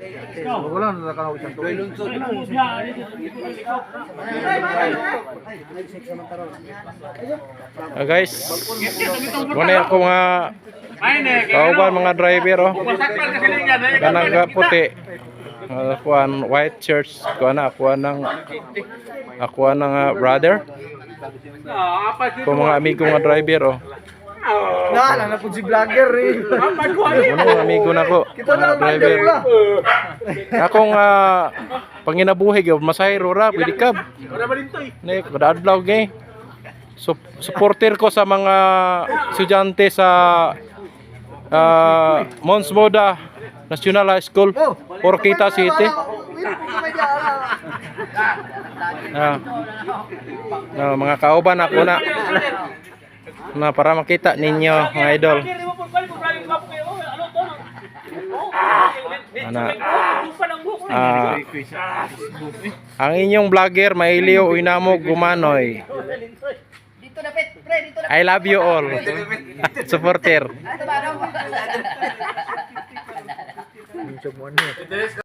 Wala na ka isang tuloy. Guys, muna ako mga kauban mga driver oh. Kanang puti. Kuan white shirts, kuan ako ng brother. Ko mga amigo mga driver oh. Na po si vlogger eh. Mga amigo nako, mga driver. Akong panginabuhi gyud masahiro ra pwede kab. Nek kada adlaw gay. Supporter ko sa mga estudyante sa Mons Moda National High School, Orquita City. Mga kauban ako na para makita ninyo mga idol. Ang inyong vlogger Mailio Uinamog Gumanoy. I love you all. Supporter.